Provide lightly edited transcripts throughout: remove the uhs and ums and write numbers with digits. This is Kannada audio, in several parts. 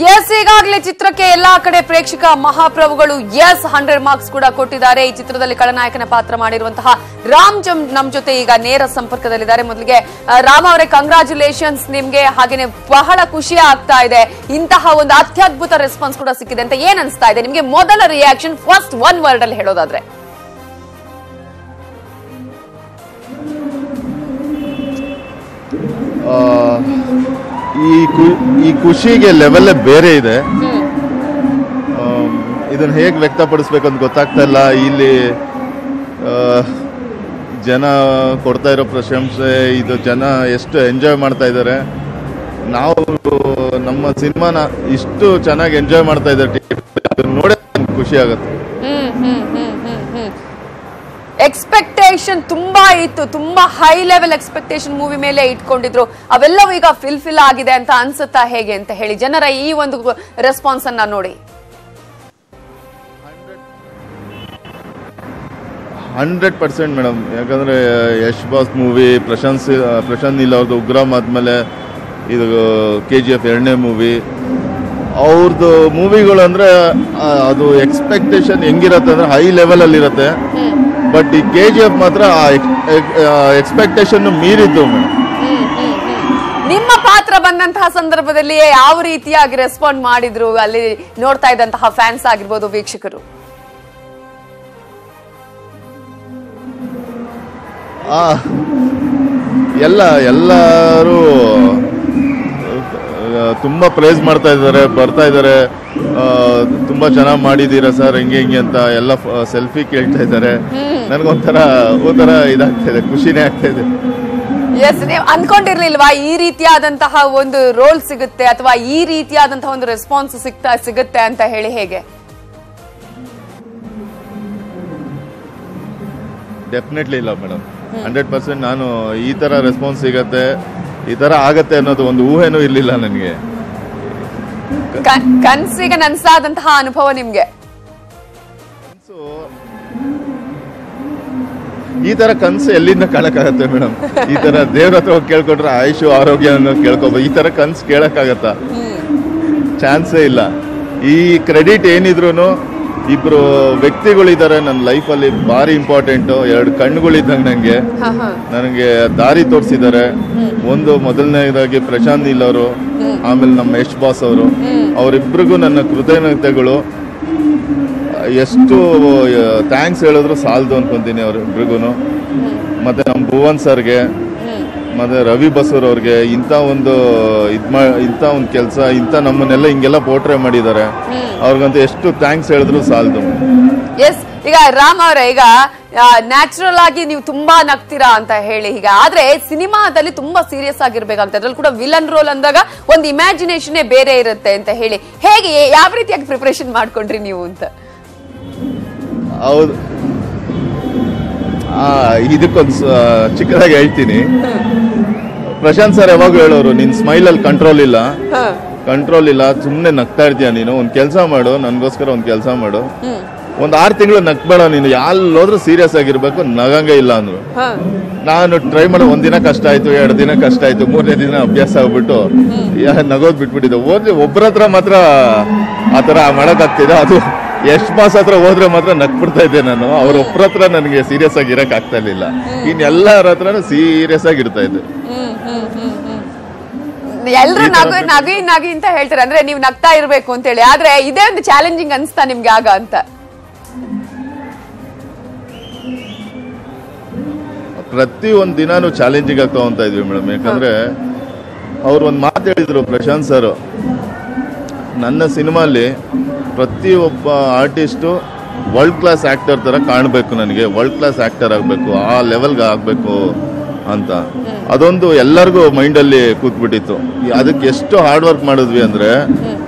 ಎಸ್, ಈಗಾಗಲೇ ಚಿತ್ರಕ್ಕೆ ಎಲ್ಲಾ ಕಡೆ ಪ್ರೇಕ್ಷಕ ಮಹಾಪ್ರಭುಗಳು 100 ಮಾರ್ಕ್ಸ್ ಕೂಡ ಕೊಟ್ಟಿದ್ದಾರೆ. ಈ ಚಿತ್ರದಲ್ಲಿ ಖಳನಾಯಕನ ಪಾತ್ರ ಮಾಡಿರುವಂತಹ ರಾಮ್ ನಮ್ ಜೊತೆ ಈಗ ನೇರ ಸಂಪರ್ಕದಲ್ಲಿದ್ದಾರೆ. ಮೊದಲಿಗೆ ರಾಮ್ ಅವರೇ, ಕಂಗ್ರಾಚುಲೇಷನ್ಸ್ ನಿಮ್ಗೆ. ಹಾಗೇನೆ ಬಹಳ ಖುಷಿ ಆಗ್ತಾ ಇದೆ, ಇಂತಹ ಒಂದು ಅತ್ಯದ್ಭುತ ರೆಸ್ಪಾನ್ಸ್ ಕೂಡ ಸಿಕ್ಕಿದೆ ಅಂತ ಏನ್ ಅನಿಸ್ತಾ ಇದೆ ನಿಮ್ಗೆ? ಮೊದಲ ರಿಯಾಕ್ಷನ್ ಫಸ್ಟ್ ಒನ್ ವರ್ಡ್ ಅಲ್ಲಿ ಹೇಳೋದಾದ್ರೆ ಈ ಖುಷಿಗೆ ಲೆವೆಲ್ ಬೇರೆ ಇದೆ. ಇದನ್ನ ಹೇಗೆ ವ್ಯಕ್ತಪಡಿಸ್ಬೇಕು ಅಂತ ಗೊತ್ತಾಗ್ತಾ ಇಲ್ಲ. ಇಲ್ಲಿ ಜನ ಕೊಡ್ತಾ ಇರೋ ಪ್ರಶಂಸೆ, ಇದು ಜನ ಎಷ್ಟು ಎಂಜಾಯ್ ಮಾಡ್ತಾ ಇದ್ದಾರೆ. ನಾವು ನಮ್ಮ ಸಿನಿಮಾನ ಇಷ್ಟು ಚೆನ್ನಾಗಿ ಎಂಜಾಯ್ ಮಾಡ್ತಾ ಇದ್ದಾರೆ, ನೋಡೇ ಖುಷಿ ಆಗುತ್ತೆ. ಎಕ್ಸ್ಪೆಕ್ಟೇಷನ್ ತುಂಬಾ ಇತ್ತು, ತುಂಬಾ ಹೈ ಲೆವೆಲ್ ಎಕ್ಸ್ಪೆಕ್ಟೇಷನ್ ಮೂವಿ ಮೇಲೆ ಇಟ್ಕೊಂಡಿದ್ರು. ಅವೆಲ್ಲವೂ ಈಗ ಫಿಲ್ಫಿಲ್ ಆಗಿದೆ ಅಂತ ಅನ್ಸುತ್ತಾ ಹೇಗೆ ಅಂತ ಹೇಳಿ ಜನರ ಈ ಒಂದು ರೆಸ್ಪಾನ್ಸ್ ಅನ್ನ ನೋಡಿ? 100% ಮೇಡಮ್. ಯಾಕಂದ್ರೆ ಯಶ್ ಬಾಸ್ ಮೂವಿ, ಪ್ರಶಾಂತ್ ನೀಲ್ ಅವ್ರದ್ದು ಉಗ್ರಂ ಆದ್ಮೇಲೆ ಇದು KGF 2ನೇ ಮೂವಿ, ಅವ್ರದ್ದು ಮೂವಿಗಳು ಅಂದ್ರೆ ಅದು ಎಕ್ಸ್ಪೆಕ್ಟೇಷನ್ ಹೆಂಗಿರತ್ತೆ ಅಂದ್ರೆ ಹೈ ಲೆವೆಲ್ ಅಲ್ಲಿ ಇರತ್ತೆ. ಬಟ್ ಈ KGF ಮಾತ್ರ ಎಕ್ಸ್ಪೆಕ್ಟೇಷನ್ ಮೀರಿದ್ದು ಮೇಡಮ್. ನಿಮ್ಮ ಪಾತ್ರ ಬಂದಂತಹ ಸಂದರ್ಭದಲ್ಲಿ ಯಾವ ರೀತಿಯಾಗಿ ರೆಸ್ಪಾಂಡ್ ಮಾಡಿದ್ರು ಅಲ್ಲಿ ನೋಡ್ತಾ ಇದ್ದಂತಹ ಫ್ಯಾನ್ಸ್ ಆಗಿರ್ಬೋದು, ವೀಕ್ಷಕರು? ಎಲ್ಲರೂ ತುಂಬಾ ಪ್ರೇಸ್ ಮಾಡ್ತಾ ಇದ್ದಾರೆ, ಬರ್ತಾ ಇದ್ದಾರೆ. ತುಂಬಾ ಚೆನ್ನಾಗಿ ಮಾಡಿದೀರಾ ಸರ್, ಹೆಂಗೆ ಅಂತ ಎಲ್ಲ ಸೆಲ್ಫಿ ಕೇಳ್ತಾ ಇದ್ದಾರೆ. ನನಗೊಂಥರ ಇದಾಗ್ತಾ ಇದೆ, ಖುಷಿನೇ ಆಗ್ತಾ ಇದೆ. ಎಸ್, ನೀವು ಅನ್ಕೊಂಡಿರ್ಲಿಲ್ವಾ ಈ ರೀತಿಯಾದಂತಹ ಒಂದು ರೋಲ್ ಸಿಗುತ್ತೆ ಅಥವಾ ಈ ರೀತಿಯಾದಂತಹ ಒಂದು ರೆಸ್ಪಾನ್ಸ್ ಸಿಗುತ್ತೆ ಅಂತ ಹೇಳಿ? ಹೇಗೆ? ಡೆಫಿನೆಟ್ಲಿ ಇಲ್ಲ ಮೇಡಮ್. 100% ನಾನು ಈ ತರ ರೆಸ್ಪಾನ್ಸ್ ಸಿಗತ್ತೆ, ಈ ತರ ಆಗತ್ತೆ ಅನ್ನೋದು ಒಂದು ಊಹೆನೂ ಇರ್ಲಿಲ್ಲ ನನಗೆ. ಕನ್ಸಿಗೆ ನನ್ಸಾದಂತಹ ಅನುಭವ ನಿಮ್ಗೆ? ಈ ತರ ಕನ್ಸು ಎಲ್ಲಿಂದ ಕಾಣಕ್ಕಾಗತ್ತೆ ಮೇಡಮ್? ಈ ತರ ದೇವ್ರ ಹತ್ರ ಹೋಗಿ ಕೇಳ್ಕೊಂಡ್ರೆ ಆಯುಷು ಆರೋಗ್ಯ ಕೇಳ್ಕೊಬೋದು. ಈ ತರ ಕನ್ಸು ಕೇಳಕ್ಕಾಗತ್ತ? ಚಾನ್ಸೇ ಇಲ್ಲ. ಈ ಕ್ರೆಡಿಟ್ ಏನಿದ್ರು ಇಬ್ರು ವ್ಯಕ್ತಿಗಳಿದ್ದಾರೆ ನನ್ನ ಲೈಫಲ್ಲಿ, ಭಾರಿ ಇಂಪಾರ್ಟೆಂಟ್. 2 ಕಣ್ಣುಗಳಿದ್ದಂಗೆ ನನಗೆ ದಾರಿ ತೋರಿಸಿದ್ದಾರೆ. ಒಂದು ಮೊದಲನೇದಾಗಿ ಪ್ರಶಾಂತ್ ನೀಲ್ ಅವರು, ಆಮೇಲೆ ನಮ್ಮ ಯಶ್ ಬಾಸ್ ಅವರು, ಅವರಿಬ್ರಿಗೂ ನನ್ನ ಕೃತಜ್ಞತೆಗಳು. ಎಷ್ಟು ಥ್ಯಾಂಕ್ಸ್ ಹೇಳಿದ್ರು ಸಾಲದು ಅನ್ಕೊಂತೀನಿ ಅವರಿಬ್ರಿಗೂ. ಮತ್ತೆ ನಮ್ಮ ಭುವನ್ ಸರ್ಗೆ, ಮತ್ತೆ ರವಿ ಬಸೂರ್ ಅವ್ರಿಗೆ ಇಂಥ ಒಂದು ಕೆಲಸ, ನಮ್ಮನ್ನೆಲ್ಲ ಹಿಂಗೆಲ್ಲ ಪೋರ್ಟ್ರೇ ಮಾಡಿದ್ದಾರೆ. ಅವ್ರಿಗಂತೂ ಎಷ್ಟು ಥ್ಯಾಂಕ್ಸ್ ಹೇಳಿದ್ರು ಸಾಲದು. ಎಸ್, ಈಗ ರಾಮ್ ಅವರೇ, ಈಗ ನ್ಯಾಚುರಲ್ ಆಗಿ ನೀವು ತುಂಬಾ ನಗ್ತೀರಾ ಅಂತ ಹೇಳಿ, ಈಗ ಆದ್ರೆ ಸಿನಿಮಾದಲ್ಲಿ ತುಂಬಾ ಸೀರಿಯಸ್ ಆಗಿರ್ಬೇಕಾಗ್ತದೆ. ಅದ್ರಲ್ಲಿ ಕೂಡ ವಿಲನ್ ರೋಲ್ ಅಂದಾಗ ಒಂದು ಇಮ್ಯಾಜಿನೇಷನ್ ಬೇರೆ ಇರುತ್ತೆ ಅಂತ ಹೇಳಿ, ಹೇಗೆ ಯಾವ ರೀತಿಯಾಗಿ ಪ್ರಿಪರೇಷನ್ ಮಾಡ್ಕೊಂಡ್ರಿ ನೀವು ಅಂತ? ಹೌದು, ಇದಕ್ಕೊಂದು ಚಿಕ್ಕದಾಗಿ ಹೇಳ್ತೀನಿ. ಪ್ರಶಾಂತ್ ಸರ್ ಯಾವಾಗ ಹೇಳೋರು, ನಿನ್ ಸ್ಮೈಲಲ್ಲಿ ಕಂಟ್ರೋಲ್ ಇಲ್ಲ, ಸುಮ್ಮನೆ ನಗ್ತಾ ಇರ್ತೀಯ ನೀನು, ಒಂದ್ ಕೆಲಸ ಮಾಡು, ನನ್ಗೋಸ್ಕರ ಒಂದ್ ಕೆಲಸ ಮಾಡು, ಒಂದ್ 6 ತಿಂಗಳು ನಗ್ಬೇಡ ನೀನು, ಎಲ್ಲೋದ್ರೂ ಸೀರಿಯಸ್ ಆಗಿರ್ಬೇಕು, ನಗಂಗೆ ಇಲ್ಲ ಅಂದ್ರು. ನಾನು ಟ್ರೈ ಮಾಡೋ, 1 ದಿನ ಕಷ್ಟ ಆಯ್ತು, 2 ದಿನ ಕಷ್ಟ ಆಯ್ತು, 3ನೇ ದಿನ ಅಭ್ಯಾಸ ಆಗ್ಬಿಟ್ಟು ನಗೋದ್ ಬಿಟ್ಬಿಟ್ಟಿದ್ದೆ. ಒಬ್ರ ಹತ್ರ ಮಾತ್ರ ಆತರ ಮಾಡಕ್ಕಾಗ್ತಿದೆ. ಅದು ಯಶ್ ಬಾಸ್ ಹತ್ರ ಹೋದ್ರೆ ಮಾತ್ರ ನಗ್ಬಿಡ್ತಾ ಇದ್ದೆ ನಾನು. ಒಬ್ರ ಹತ್ರ ನನಗೆ ಸೀರಿಯಸ್ ಆಗಿ ಇರಕ್ ಆಗ್ತಾ ಇರ್ಲಿಲ್ಲ. ಇನ್ನೆಲ್ಲರ ಹತ್ರನೂ ಸೀರಿಯಸ್ ಆಗಿರ್ತಾ ಇದ್ದೆ. ಎಲ್ರು ನಗಿ ಅಂತ ಹೇಳ್ತಾರೆ, ಅಂದ್ರೆ ನೀವು ನಗ್ತಾ ಇರ್ಬೇಕು ಅಂತ ಹೇಳಿ. ಆದ್ರೆ ಇದೇ ಒಂದು ಚಾಲೆಂಜಿಂಗ್ ಅನ್ಸ್ತಾ ನಿಮ್ಗೆ ಆಗ ಅಂತ? ಪ್ರತಿ ಒಂದ್ ದಿನಾನು ಚಾಲೆಂಜಿಂಗ್ ಆಗ್ತಾ ಹೋಗ್ತಾ ಇದ್ವಿ ಮೇಡಮ್. ಯಾಕಂದ್ರೆ ಅವ್ರು ಒಂದ್ ಮಾತು ಹೇಳಿದ್ರು, ಪ್ರಶಾಂತ್ ಸರ್, ನನ್ನ ಸಿನಿಮಾಲಿ ಪ್ರತಿಯೊಬ್ಬ ಆರ್ಟಿಸ್ಟು ವರ್ಲ್ಡ್ ಕ್ಲಾಸ್ ಆಕ್ಟರ್ ತರ ಕಾಣಬೇಕು, ನನಗೆ ವರ್ಲ್ಡ್ ಕ್ಲಾಸ್ ಆಕ್ಟರ್ ಆಗ್ಬೇಕು, ಆ ಲೆವೆಲ್ಗೆ ಆಗ್ಬೇಕು ಅಂತ. ಅದೊಂದು ಎಲ್ಲರಿಗೂ ಮೈಂಡಲ್ಲಿ ಕೂತ್ಬಿಟ್ಟಿತ್ತು. ಅದಕ್ಕೆ ಎಷ್ಟು ಹಾರ್ಡ್ ವರ್ಕ್ ಮಾಡಿದ್ವಿ ಅಂದ್ರೆ,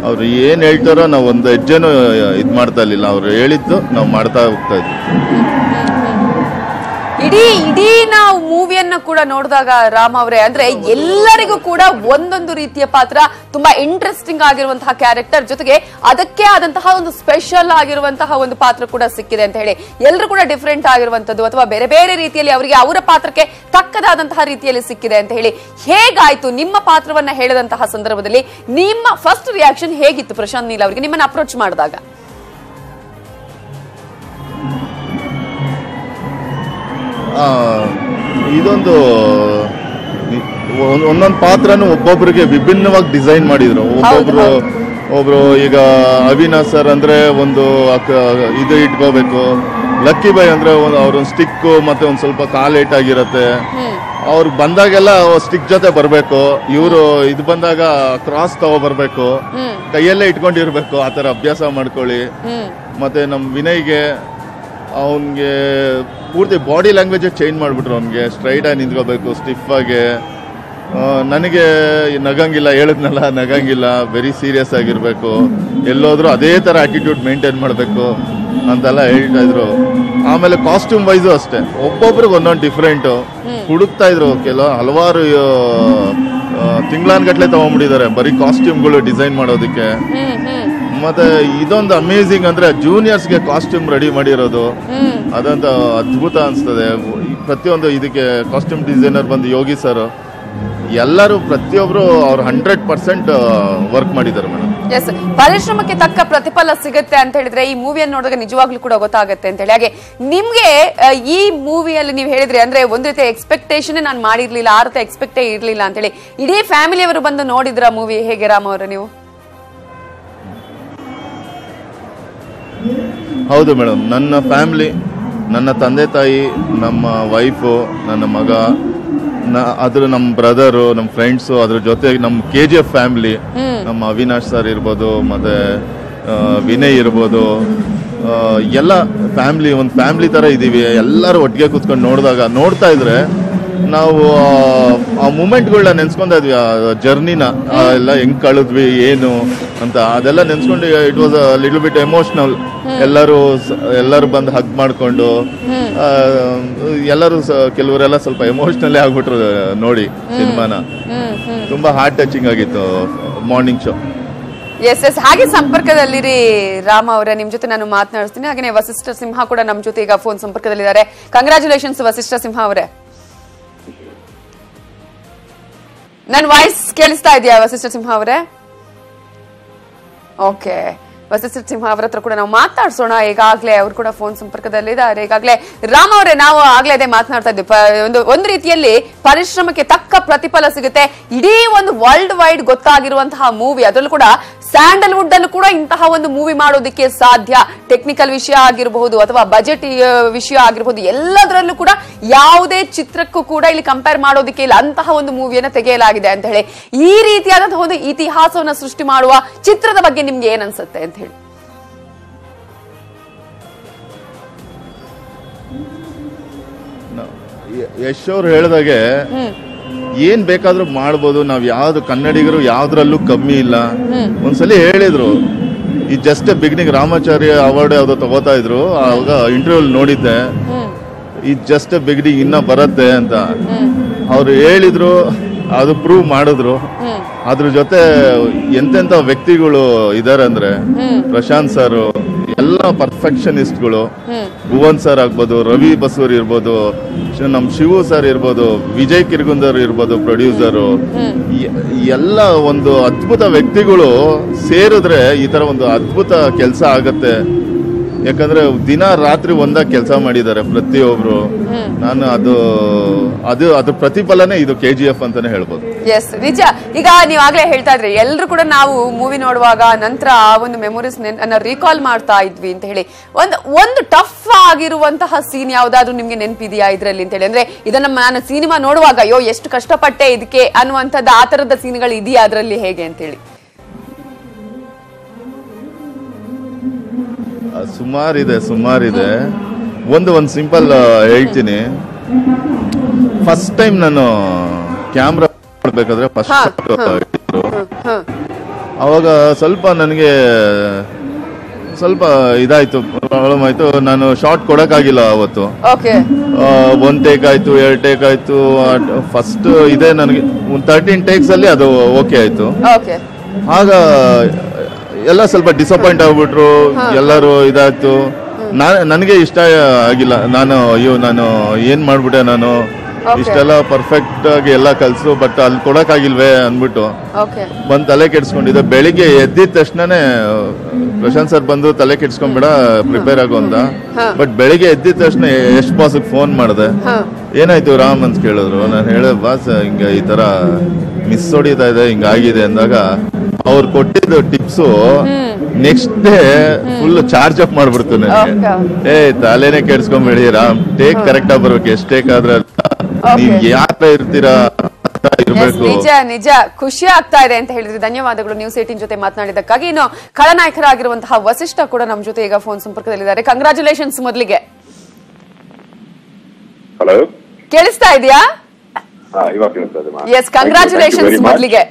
ಅವ್ರು ಏನ್ ಹೇಳ್ತಾರೋ ನಾವು ಒಂದು ಹೆಜ್ಜೆನೂ ಇದ್ ಮಾಡ್ತಾ ಇರ್ಲಿಲ್ಲ. ಅವ್ರು ಹೇಳಿದ್ದು ನಾವು ಮಾಡ್ತಾ ಹೋಗ್ತಾ ಇದ್ವಿ. ಇಡೀ ನಾವು ಮೂವಿಯನ್ನ ಕೂಡ ನೋಡಿದಾಗ ರಾಮ್ ಅವರೇ ಅಂದ್ರೆ ಎಲ್ಲರಿಗೂ ಕೂಡ ಒಂದೊಂದು ರೀತಿಯ ಪಾತ್ರ, ತುಂಬಾ ಇಂಟ್ರೆಸ್ಟಿಂಗ್ ಆಗಿರುವಂತಹ ಕ್ಯಾರೆಕ್ಟರ್, ಜೊತೆಗೆ ಅದಕ್ಕೆ ಆದಂತಹ ಒಂದು ಸ್ಪೆಷಲ್ ಆಗಿರುವಂತಹ ಒಂದು ಪಾತ್ರ ಕೂಡ ಸಿಕ್ಕಿದೆ ಅಂತ ಹೇಳಿ, ಎಲ್ಲರೂ ಕೂಡ ಡಿಫರೆಂಟ್ ಆಗಿರುವಂತದ್ದು ಅಥವಾ ಬೇರೆ ಬೇರೆ ರೀತಿಯಲ್ಲಿ ಅವರಿಗೆ ಅವರ ಪಾತ್ರಕ್ಕೆ ತಕ್ಕದಾದಂತಹ ರೀತಿಯಲ್ಲಿ ಸಿಕ್ಕಿದೆ ಅಂತ ಹೇಳಿ. ಹೇಗಾಯ್ತು ನಿಮ್ಮ ಪಾತ್ರವನ್ನ ಹೇಳಿದಂತಹ ಸಂದರ್ಭದಲ್ಲಿ ನಿಮ್ಮ ಫಸ್ಟ್ ರಿಯಾಕ್ಷನ್ ಹೇಗಿತ್ತು ಪ್ರಶಾಂತ್ ನೀಲ್ ಅವರಿಗೆ ನಿಮ್ಮನ್ನ ಅಪ್ರೋಚ್ ಮಾಡಿದಾಗ? ಇದೊಂದು ಒಂದೊಂದು ಪಾತ್ರನು ಒಬ್ಬೊಬ್ರಿಗೆ ವಿಭಿನ್ನವಾಗಿ ಡಿಸೈನ್ ಮಾಡಿದ್ರು. ಒಬ್ರು ಈಗ ಅವಿನಾಶ್ ಸರ್ ಅಂದ್ರೆ ಒಂದು ಇದು ಇಟ್ಕೋಬೇಕು, ಲಕ್ಕಿ ಬಾಯ್ ಅಂದ್ರೆ ಅವ್ರೊಂದು ಸ್ಟಿಕ್ ಮತ್ತೆ ಒಂದ್ ಸ್ವಲ್ಪ ಕಾಲೇಟ್ ಆಗಿರತ್ತೆ, ಅವ್ರು ಬಂದಾಗೆಲ್ಲ ಸ್ಟಿಕ್ ಜೊತೆ ಬರ್ಬೇಕು, ಇವರು ಇದು ಬಂದಾಗ ಕ್ರಾಸ್ ತಗೋ ಬರ್ಬೇಕು, ಕೈಯಲ್ಲೇ ಇಟ್ಕೊಂಡಿರ್ಬೇಕು, ಆತರ ಅಭ್ಯಾಸ ಮಾಡ್ಕೊಳ್ಳಿ. ಮತ್ತೆ ನಮ್ ವಿನಯ್ಗೆ ಅವನ್ಗೆ ಪೂರ್ತಿ ಬಾಡಿ ಲ್ಯಾಂಗ್ವೇಜ್ ಚೇಂಜ್ ಮಾಡ್ಬಿಟ್ರು. ಅವ್ನಿಗೆ ಸ್ಟ್ರೈಟ್ ಆಗಿ ನಿಂತ್ಕೋಬೇಕು, ಸ್ಟಿಫ್ ಆಗಿ. ನನಗೆ ನಗಂಗಿಲ್ಲ, ಹೇಳಿದ್ನಲ್ಲ ನಗಂಗಿಲ್ಲ, ವೆರಿ ಸೀರಿಯಸ್ ಆಗಿರ್ಬೇಕು, ಎಲ್ಲೋದ್ರೂ ಅದೇ ತರ ಆಟಿಟ್ಯೂಡ್ ಮೇಂಟೈನ್ ಮಾಡಬೇಕು ಅಂತೆಲ್ಲ ಹೇಳ್ತಾ ಇದ್ರು. ಆಮೇಲೆ ಕಾಸ್ಟ್ಯೂಮ್ ವೈಸು ಅಷ್ಟೇ, ಒಬ್ಬೊಬ್ರಿಗೆ ಒಂದೊಂದು ಡಿಫ್ರೆಂಟ್ ಹುಡುಕ್ತಾ ಇದ್ರು. ಹಲವಾರು ತಿಂಗಳಾನ್ಗಟ್ಲೆ ತಗೊಂಡ್ಬಿಟ್ಟಿದ್ದಾರೆ ಬರೀ ಕಾಸ್ಟ್ಯೂಮ್ಗಳು ಡಿಸೈನ್ ಮಾಡೋದಕ್ಕೆ. ಮತ್ತೆ ಇದೊಂದು ಅಮೇಝಿಂಗ್ ಅಂದ್ರೆ ಜೂನಿಯರ್ಸ್ಗೆ ಕಾಸ್ಟ್ಯೂಮ್ ರೆಡಿ ಮಾಡಿರೋದು, ಅದಂತ ಅದ್ಭುತ ಅನ್ಸ್ತದೆ. ಪ್ರತಿಯೊಂದು ಇದಕ್ಕೆ ಕಾಸ್ಟ್ಯೂಮ್ ಡಿಸೈನರ್ ಬಂದು ಯೋಗಿ ಸರ್, ಎಲ್ಲರೂ ಪ್ರತಿಯೊಬ್ರು ಅವ್ರು 100% ವರ್ಕ್ ಮಾಡಿದ್ದಾರೆ ಮೇಡಮ್. ಎಸ್, ಪರಿಶ್ರಮಕ್ಕೆ ತಕ್ಕ ಪ್ರತಿಫಲ ಸಿಗುತ್ತೆ ಅಂತ ಹೇಳಿದ್ರೆ ಈ ಮೂವಿಯನ್ನು ನೋಡಿದಾಗ ನಿಜವಾಗ್ಲೂ ಕೂಡ ಗೊತ್ತಾಗುತ್ತೆ ಅಂತ ಹೇಳಿ. ಹಾಗೆ ನಿಮ್ಗೆ ಈ ಮೂವಿಯಲ್ಲಿ ನೀವು ಹೇಳಿದ್ರಿ ಅಂದ್ರೆ ಒಂದು ರೀತಿಯ ಎಕ್ಸ್ಪೆಕ್ಟೇಷನ್ ನಾನು ಮಾಡಿರ್ಲಿಲ್ಲ, ಆ ರೀತಿ ಎಕ್ಸ್ಪೆಕ್ಟೇ ಇರ್ಲಿಲ್ಲ ಅಂತ ಹೇಳಿ. ಇಡೀ ಫ್ಯಾಮಿಲಿಯವರು ಬಂದು ನೋಡಿದ್ರ ಮೂವಿ, ಹೇಗೆ ರಾಮ್ ಅವರು ನೀವು? ಹೌದು ಮೇಡಮ್, ನನ್ನ ಫ್ಯಾಮಿಲಿ, ನನ್ನ ತಂದೆ ತಾಯಿ, ನಮ್ಮ ವೈಫು, ನನ್ನ ಮಗ, ಅದ್ರ ನಮ್ಮ ಬ್ರದರು, ನಮ್ಮ ಫ್ರೆಂಡ್ಸು, ಅದ್ರ ಜೊತೆಗೆ ನಮ್ಮ KGF ಫ್ಯಾಮಿಲಿ, ನಮ್ಮ ಅವಿನಾಶ್ ಸರ್ ಇರ್ಬೋದು, ಮತ್ತೆ ವಿನಯ್ ಇರ್ಬೋದು, ಎಲ್ಲ ಫ್ಯಾಮಿಲಿ, ಒಂದು ಫ್ಯಾಮಿಲಿ ತರ ಇದೀವಿ. ಎಲ್ಲರೂ ಒಟ್ಟಿಗೆ ಕೂತ್ಕೊಂಡು ನೋಡ್ತಾ ಇದ್ರೆ ನಾವು ಆ ಮೂಮೆಂಟ್ಗಳನ್ನ ನೆನ್ಸ್ಕೊಂತಾ ಇದ್ವಿ, ಆ ಜರ್ನಿನ ಎಲ್ಲ ಹೆಂಗ್ ಕಳೆದ್ವಿ ಏನು ಅಂತ, ಅದೆಲ್ಲ ನೆನ್ಸ್ಕೊಂಡು it was little bit emotional. ಎಲ್ಲರೂ ಬಂದು ಹಗ್ ಮಾಡ್ಕೊಂಡು, ಎಲ್ಲರೂ ಕೆಲವರೆಲ್ಲ ಸ್ವಲ್ಪ ಎಮೋಷನಲ್ಲೇ ಆಗ್ಬಿಟ್ರು ನೋಡಿ ಸಿನಿಮಾನ. ತುಂಬಾ ಹಾರ್ಟ್ ಟಚಿಂಗ್ ಆಗಿತ್ತು ಮಾರ್ನಿಂಗ್ ಶೋ. ಎಸ್ ಎಸ್, ಹಾಗೆ ಸಂಪರ್ಕದಲ್ಲಿರಿ ರಾಮ ಅವರೇ, ನಿಮ್ ಜೊತೆ ನಾನು ಮಾತನಾಡಿಸ್ತೀನಿ. ಹಾಗೆ ವಸಿಷ್ಠ ಸಿಂಹ ಕೂಡ ನಮ್ ಜೊತೆ ಈಗ ಫೋನ್ ಸಂಪರ್ಕದಲ್ಲಿದ್ದಾರೆ. ಕಂಗ್ರಾಚುಲೇಷನ್ಸ್ ವಸಿಷ್ಠ ಸಿಂಹ ಅವರೇ. ನನ್ನ ವಾಯ್ಸ್ ಕೇಳಿಸ್ತಾ ಇದೆಯಾ ವಸಿಷ್ಠ ಸಿಂಹ ಅವರೇ? ಓಕೆ, ವಸಿಷ್ಠ ಸಿಂಹ ಅವರ ಹತ್ರ ಕೂಡ ನಾವು ಮಾತಾಡ್ಸೋಣ. ಈಗಾಗಲೇ ಅವ್ರು ಕೂಡ ಫೋನ್ ಸಂಪರ್ಕದಲ್ಲಿದ್ದಾರೆ. ಈಗಾಗಲೇ ರಾಮ್ ಅವರೇ, ನಾವು ಆಗ್ಲೇ ಅದೇ ಮಾತನಾಡ್ತಾ ಇದ್ವಿ, ಒಂದು ರೀತಿಯಲ್ಲಿ ಪರಿಶ್ರಮಕ್ಕೆ ತಕ್ಕ ಪ್ರತಿಫಲ ಸಿಗುತ್ತೆ. ಇಡೀ ಒಂದು ವರ್ಲ್ಡ್ ವೈಡ್ ಗೊತ್ತಾಗಿರುವಂತಹ ಮೂವಿ, ಅದರಲ್ಲೂ ಕೂಡ ಸ್ಯಾಂಡಲ್ವುಡ್ ಅಲ್ಲೂ ಕೂಡ ಇಂತಹ ಒಂದು ಮೂವಿ ಮಾಡೋದಕ್ಕೆ ಸಾಧ್ಯ. ಟೆಕ್ನಿಕಲ್ ವಿಷಯ ಆಗಿರಬಹುದು ಅಥವಾ ಬಜೆಟ್ ವಿಷಯ ಆಗಿರಬಹುದು, ಎಲ್ಲದರಲ್ಲೂ ಕೂಡ ಯಾವುದೇ ಚಿತ್ರಕ್ಕೂ ಕೂಡ ಇಲ್ಲಿ ಕಂಪೇರ್ ಮಾಡೋದಕ್ಕೆ ಇಲ್ಲ, ಅಂತಹ ಒಂದು ಮೂವಿಯನ್ನ ತೆಗೆಯಲಾಗಿದೆ ಅಂತ ಹೇಳಿ. ಈ ರೀತಿಯಾದಂತಹ ಒಂದು ಇತಿಹಾಸವನ್ನ ಸೃಷ್ಟಿ ಮಾಡುವ ಚಿತ್ರದ ಬಗ್ಗೆ ನಿಮ್ಗೆ ಏನ್ ಅನ್ಸುತ್ತೆ ಅಂತ ಹೇಳಿ? ಯಶ್ ಅವ್ರು ಹೇಳಿದಾಗೆ ಏನ್ ಬೇಕಾದ್ರೂ ಮಾಡ್ಬೋದು, ನಾವ್ ಯಾವ್ದು ಕನ್ನಡಿಗರು ಯಾವ್ದ್ರಲ್ಲೂ ಕಮ್ಮಿ ಇಲ್ಲ. ಒಂದ್ಸಲಿ ಹೇಳಿದ್ರು, ಈ ಜಸ್ಟ್ ಬಿಗಿನಿಂಗ್ ರಾಮಾಚಾರ್ಯ ಅವಾರ್ಡ್ ಯಾವ್ದೋ ತಗೋತಾ ಇದ್ರು, ಆವಾಗ ಇಂಟರ್ವ್ಯೂ ನೋಡಿದ್ದೆ, ಈ ಜಸ್ಟ್ ಬಿಗಿನಿಂಗ್ ಇನ್ನ ಬರತ್ತೆ ಅಂತ ಅವ್ರು ಹೇಳಿದ್ರು. ಅದು ಪ್ರೂವ್ ಮಾಡಿದ್ರು. ಅದ್ರ ಜೊತೆ ಎಂತೆಂತ ವ್ಯಕ್ತಿಗಳು ಇದಾರೆ ಅಂದ್ರೆ ಪ್ರಶಾಂತ್ ಸರ್, ಎಲ್ಲ ಪರ್ಫೆಕ್ಷನಿಸ್ಟ್ಗಳು, ಭುವನ್ ಸರ್ ಆಗ್ಬೋದು, ರವಿ ಬಸೂರ್ ಇರ್ಬೋದು, ನಮ್ ಶಿವು ಸರ್ ಇರ್ಬೋದು, ವಿಜಯ್ ಕಿರ್ಗುಂದರ್ ಇರ್ಬೋದು ಪ್ರೊಡ್ಯೂಸರು, ಎಲ್ಲ ಒಂದು ಅದ್ಭುತ ವ್ಯಕ್ತಿಗಳು ಸೇರಿದ್ರೆ ಈ ತರ ಒಂದು ಅದ್ಭುತ ಕೆಲಸ ಆಗತ್ತೆ. ಯಾಕಂದ್ರೆ ದಿನ ರಾತ್ರಿ ಒಂದಾಗಿ ಕೆಲಸ ಮಾಡಿದ್ದಾರೆ ಪ್ರತಿಯೊಬ್ರು. ನಾನು ಅದ್ರ ಪ್ರತಿಫಲನೇ ಇದು KGF ಅಂತಾನೆ ಹೇಳ್ಬೋದು. ಎಸ್, ನಿಜ. ಈಗ ನೀವು ಆಗ್ಲೇ ಹೇಳ್ತಾ ಇದ್ರಿ, ಎಲ್ರು ಕೂಡ ನಾವು ಮೂವಿ ನೋಡುವಾಗ ನಂತರ ಆ ಒಂದು ಮೆಮೊರೀಸ್ ರೀಕಾಲ್ ಮಾಡ್ತಾ ಇದ್ವಿ ಅಂತ ಹೇಳಿ. ಒಂದು ಟಫ್ ಆಗಿರುವಂತಹ ಸೀನ್ ಯಾವ್ದಾದ್ರು ನಿಮ್ಗೆ ನೆನಪಿದೆಯಾ ಇದ್ರಲ್ಲಿ ಅಂತ ಹೇಳಿ? ಅಂದ್ರೆ ಇದನ್ನ ನಾನು ಸಿನಿಮಾ ನೋಡುವಾಗ ಅಯ್ಯೋ ಎಷ್ಟು ಕಷ್ಟಪಟ್ಟೆ ಇದಕ್ಕೆ ಅನ್ನುವಂಥದ್ದು, ಆ ತರದ ಸೀನ್ಗಳು ಇದೆಯಾ ಅದರಲ್ಲಿ, ಹೇಗೆ ಅಂತ ಹೇಳಿ? ಸುಮಾರಿದೆ. ಒಂದು ಸಿಂಪಲ್ ಹೇಳ್ತೀನಿ. ಫಸ್ಟ್ ಟೈಮ್ ನಾನು ಕ್ಯಾಮ್ರಾ ಮಾಡ್ಬೇಕಾದ್ರೆ ಫಸ್ಟ್ ಅವಾಗ ಸ್ವಲ್ಪ ನನಗೆ ಸ್ವಲ್ಪ ಇದಾಯ್ತು, ಪ್ರಾಬ್ಲಮ್ ಆಯ್ತು. ನಾನು ಶಾರ್ಟ್ ಕೊಡಕ್ಕಾಗಿಲ್ಲ ಅವತ್ತು. ಒಂದ್ ಟೇಕ್ ಆಯ್ತು, 2 ಟೇಕ್ ಆಯ್ತು. ಫಸ್ಟ್ ಇದೆ ನನಗೆ 13 ಟೇಕ್ಸ್ ಅಲ್ಲಿ ಅದು ಓಕೆ ಆಯ್ತು. ಆಗ ಎಲ್ಲ ಸ್ವಲ್ಪ ಡಿಸಪಾಯಿಂಟ್ ಆಗ್ಬಿಟ್ರು, ಎಲ್ಲರೂ ಇದಾಯ್ತು. ನನಗೆ ಇಷ್ಟ ಆಗಿಲ್ಲ. ನಾನು ಏನ್ ಮಾಡ್ಬಿಟ್ಟೆ, ನಾನು ಇಷ್ಟೆಲ್ಲ ಪರ್ಫೆಕ್ಟ್ ಆಗಿ ಎಲ್ಲ ಕಲ್ಸು, ಬಟ್ ಅಲ್ಲಿ ಕೊಡಕ್ಕಾಗಿಲ್ವೇ ಅಂದ್ಬಿಟ್ಟು ಬಂದ್ ತಲೆ ಕೆಡ್ಸ್ಕೊಂಡಿದ್ದೆ. ಬೆಳಿಗ್ಗೆ ಎದ್ದಿದ ತಕ್ಷಣನೇ ಪ್ರಶಾಂತ್ ಸರ್ ಬಂದು ತಲೆ ಕೆಡ್ಸ್ಕೊಂಡ್ಬಿಡ, ಪ್ರಿಪೇರ್ ಆಗು ಅಂತ. ಬಟ್ ಬೆಳಿಗ್ಗೆ ಎದ್ದಿದ ತಕ್ಷಣ ಎಷ್ಟು ಬಾಸ್ಗೆ ಫೋನ್ ಮಾಡಿದೆ, ಏನಾಯ್ತು ರಾಮ್ ಅಂತ ಕೇಳಿದ್ರು. ನಾನು ಹೇಳಿದೆ, ಬಾಸ್ ಹಿಂಗ ಈ ತರ ಮಿಸ್ ಹೊಡಿತಾ ಇದೆ, ಹಿಂಗಾಗಿದೆ ಅಂದಾಗ ಅವ್ರು ಕೊಟ್ಟಿದ್ದು tips next day full charge up ಮಾಡ್ಬಿಡ್ತು ನನಗೆ. ತಲೆನೇ ಕೆಡ್ಸ್ಕೊಂಡ್ಬೇಡಿ ರಾಮ್, ಟೇಕ್ ಕರೆಕ್ಟ್ ಆಗಿ ಬರ್ಬೇಕು, ಎಷ್ಟ್ ಟೇಕ್ ಆದ್ರೆ ನೀವ್ ಯಾರ ಇರ್ತೀರಾ ಇರ್ಬೇಕು. ನಿಜ ನಿಜ ಖುಷಿ ಆಗ್ತಾ ಇದೆ ಅಂತ ಹೇಳಿದ್ರಿ. ಧನ್ಯವಾದಗಳು ನ್ಯೂಸ್ 18 ಜೊತೆ ಮಾತನಾಡಿದ್ದಕ್ಕಾಗಿ. ಇನ್ನು ಖಳನಾಯಕರಾಗಿರುವಂತಹ ವಸಿಷ್ಠ ಕೂಡ ನಮ್ ಜೊತೆ ಈಗ ಫೋನ್ ಸಂಪರ್ಕದಲ್ಲಿದ್ದಾರೆ. ಕಂಗ್ರಾಚುಲೇಷನ್ಸ್ ಮೊದಲಿಗೆ. ಹಲೋ, ಕೇಳಿಸ್ತಾ ಇದೆಯಾ? ಎಸ್, ಕಂಗ್ರಾಚುಲೇಷನ್ಸ್ ಮೊದಲಿಗೆ.